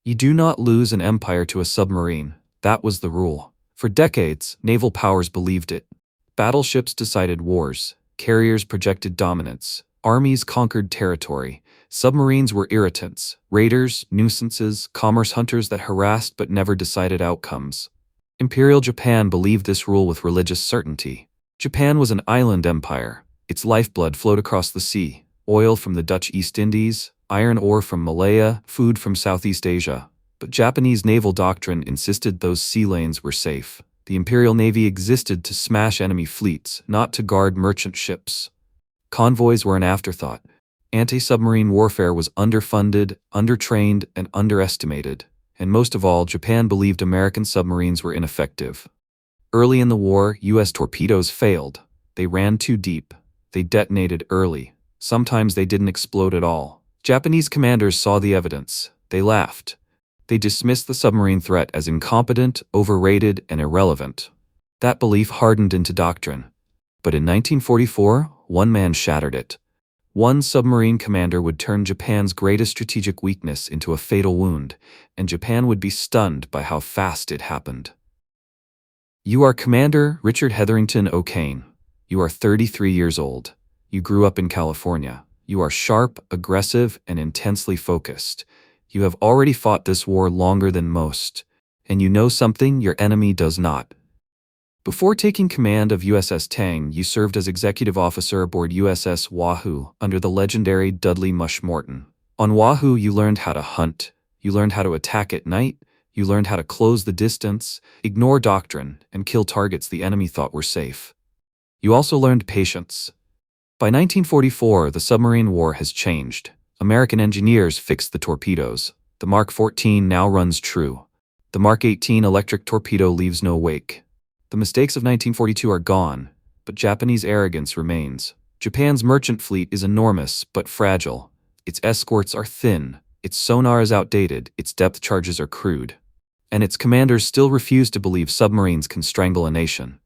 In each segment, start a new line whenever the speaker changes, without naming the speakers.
You do not lose an empire to a submarine. That was the rule. For decades, naval powers believed it. Battleships decided wars. Carriers projected dominance. Armies conquered territory. Submarines were irritants, raiders, nuisances, commerce hunters that harassed but never decided outcomes. Imperial Japan believed this rule with religious certainty. Japan was an island empire. Its lifeblood flowed across the sea. Oil from the Dutch East Indies, iron ore from Malaya, food from Southeast Asia. But Japanese naval doctrine insisted those sea lanes were safe. The Imperial Navy existed to smash enemy fleets, not to guard merchant ships. Convoys were an afterthought. Anti-submarine warfare was underfunded, undertrained, and underestimated. And most of all, Japan believed American submarines were ineffective. Early in the war, U.S. torpedoes failed. They ran too deep. They detonated early. Sometimes they didn't explode at all. Japanese commanders saw the evidence. They laughed. They dismissed the submarine threat as incompetent, overrated, and irrelevant. That belief hardened into doctrine. But in 1944, one man shattered it. One submarine commander would turn Japan's greatest strategic weakness into a fatal wound, and Japan would be stunned by how fast it happened. You are Commander Richard Hetherington O'Kane. You are 33 years old. You grew up in California. You are sharp, aggressive, and intensely focused. You have already fought this war longer than most, and you know something your enemy does not. Before taking command of USS Tang, you served as executive officer aboard USS WWII under the legendary Dudley Mush-Morton. On WWII, you learned how to hunt. You learned how to attack at night. You learned how to close the distance, ignore doctrine, and kill targets the enemy thought were safe. You also learned patience. By 1944, the submarine war has changed. American engineers fixed the torpedoes. The Mark 14 now runs true. The Mark 18 electric torpedo leaves no wake. The mistakes of 1942 are gone, but Japanese arrogance remains. Japan's merchant fleet is enormous but fragile. Its escorts are thin, its sonar is outdated, its depth charges are crude. And its commanders still refuse to believe submarines can strangle a nation.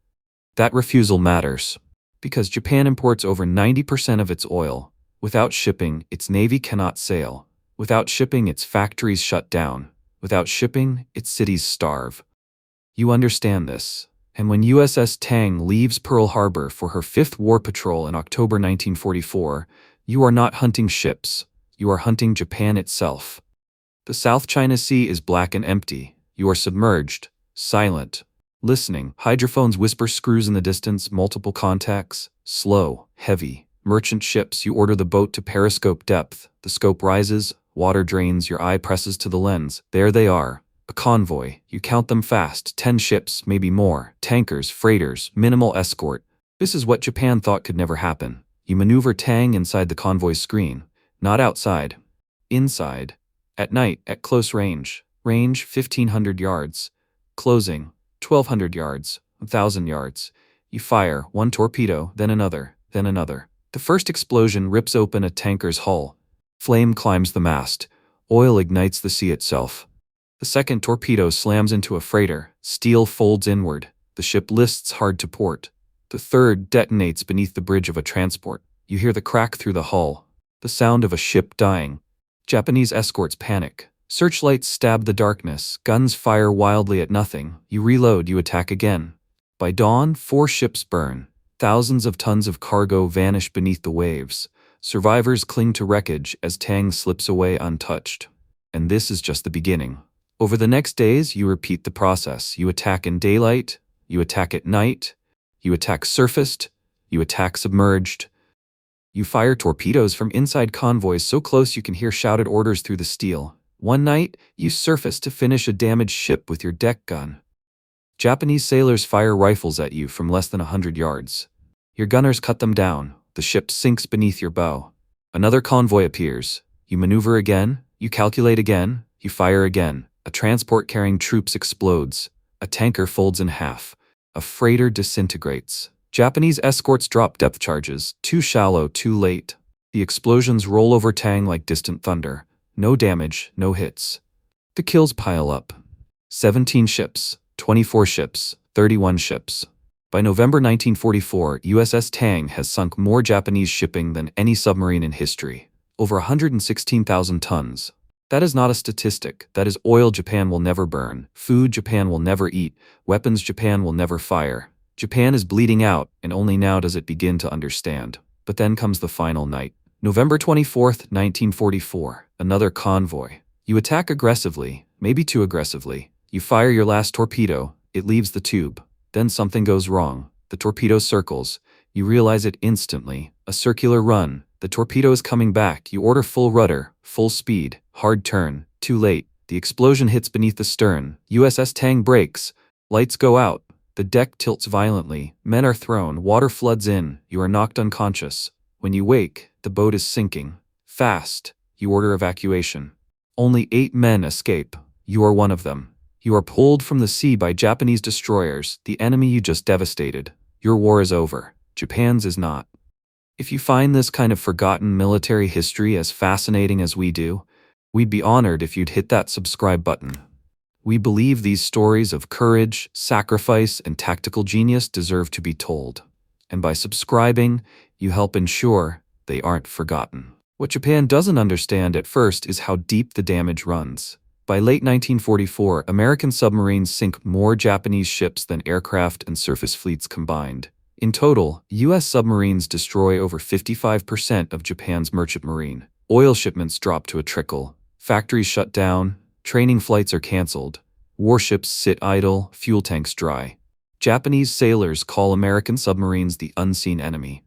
That refusal matters, because Japan imports over 90% of its oil. Without shipping, its navy cannot sail. Without shipping, its factories shut down. Without shipping, its cities starve. You understand this. And when USS Tang leaves Pearl Harbor for her 5th war patrol in October 1944, you are not hunting ships. You are hunting Japan itself. The South China Sea is black and empty. You are submerged, silent, listening. Hydrophones whisper screws in the distance, multiple contacts, slow, heavy. Merchant ships, you order the boat to periscope depth. The scope rises, water drains, your eye presses to the lens. There they are. A convoy, you count them fast, 10 ships, maybe more, tankers, freighters, minimal escort. This is what Japan thought could never happen. You maneuver Tang inside the convoy screen, not outside, inside, at night, at close range, 1,500 yards, closing, 1,200 yards, 1,000 yards. You fire one torpedo, then another, then another. The first explosion rips open a tanker's hull. Flame climbs the mast. Oil ignites the sea itself. The second torpedo slams into a freighter. Steel folds inward. The ship lists hard to port. The third detonates beneath the bridge of a transport. You hear the crack through the hull. The sound of a ship dying. Japanese escorts panic. Searchlights stab the darkness. Guns fire wildly at nothing. You reload, you attack again. By dawn, 4 ships burn. Thousands of tons of cargo vanish beneath the waves. Survivors cling to wreckage as Tang slips away untouched. And this is just the beginning. Over the next days, you repeat the process. You attack in daylight, you attack at night, you attack surfaced, you attack submerged. You fire torpedoes from inside convoys so close you can hear shouted orders through the steel. One night, you surface to finish a damaged ship with your deck gun. Japanese sailors fire rifles at you from less than 100 yards. Your gunners cut them down. The ship sinks beneath your bow. Another convoy appears. You maneuver again, you calculate again, you fire again. A transport carrying troops explodes. A tanker folds in half. A freighter disintegrates. Japanese escorts drop depth charges. Too shallow, too late. The explosions roll over Tang like distant thunder. No damage, no hits. The kills pile up. 17 ships, 24 ships, 31 ships. By November 1944, USS Tang has sunk more Japanese shipping than any submarine in history. Over 116,000 tons. That is not a statistic. That is oil Japan will never burn, food Japan will never eat, weapons Japan will never fire. Japan is bleeding out, and only now does it begin to understand. But then comes the final night. November 24th, 1944, another convoy. You attack aggressively, maybe too aggressively. You fire your last torpedo, it leaves the tube. Then something goes wrong. The torpedo circles. You realize it instantly. A circular run. The torpedo is coming back. You order full rudder, full speed, hard turn. Too late. The explosion hits beneath the stern. USS Tang breaks. Lights go out. The deck tilts violently. Men are thrown. Water floods in. You are knocked unconscious. When you wake, the boat is sinking. Fast. You order evacuation. Only 8 men escape. You are one of them. You are pulled from the sea by Japanese destroyers, the enemy you just devastated. Your war is over. Japan's is not. If you find this kind of forgotten military history as fascinating as we do, we'd be honored if you'd hit that subscribe button. We believe these stories of courage, sacrifice, and tactical genius deserve to be told. And by subscribing, you help ensure they aren't forgotten. What Japan doesn't understand at first is how deep the damage runs. By late 1944, American submarines sink more Japanese ships than aircraft and surface fleets combined. In total, U.S. submarines destroy over 55% of Japan's merchant marine. Oil shipments drop to a trickle. Factories shut down. Training flights are canceled. Warships sit idle. Fuel tanks dry. Japanese sailors call American submarines the unseen enemy.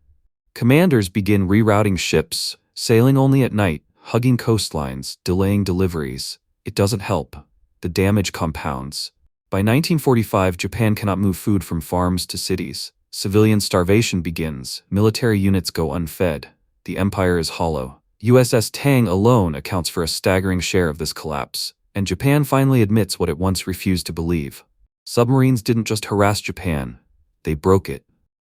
Commanders begin rerouting ships, sailing only at night, hugging coastlines, delaying deliveries. It doesn't help. The damage compounds. By 1945, Japan cannot move food from farms to cities. Civilian starvation begins. Military units go unfed. The empire is hollow. USS Tang alone accounts for a staggering share of this collapse. And Japan finally admits what it once refused to believe. Submarines didn't just harass Japan. They broke it.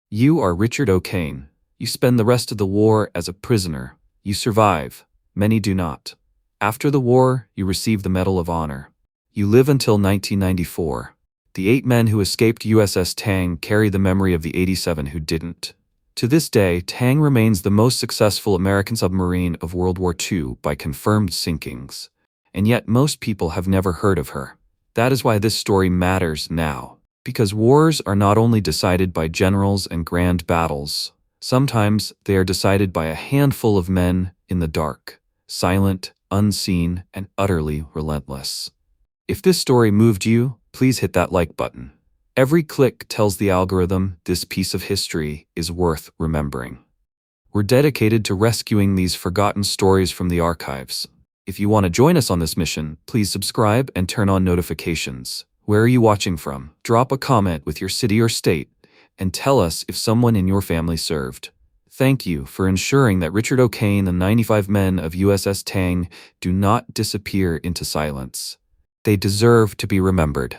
You are Richard O'Kane. You spend the rest of the war as a prisoner. You survive. Many do not. After the war, you receive the Medal of Honor. You live until 1994. The 8 men who escaped USS Tang carry the memory of the 87 who didn't. To this day, Tang remains the most successful American submarine of World War II by confirmed sinkings. And yet most people have never heard of her. That is why this story matters now. Because wars are not only decided by generals and grand battles. Sometimes they are decided by a handful of men in the dark, silent, unseen, and utterly relentless. If this story moved you, please hit that like button. Every click tells the algorithm this piece of history is worth remembering. We're dedicated to rescuing these forgotten stories from the archives. If you want to join us on this mission, please subscribe and turn on notifications. Where are you watching from? Drop a comment with your city or state, and tell us if someone in your family served. Thank you for ensuring that Richard O'Kane and 95 men of USS Tang do not disappear into silence. They deserve to be remembered.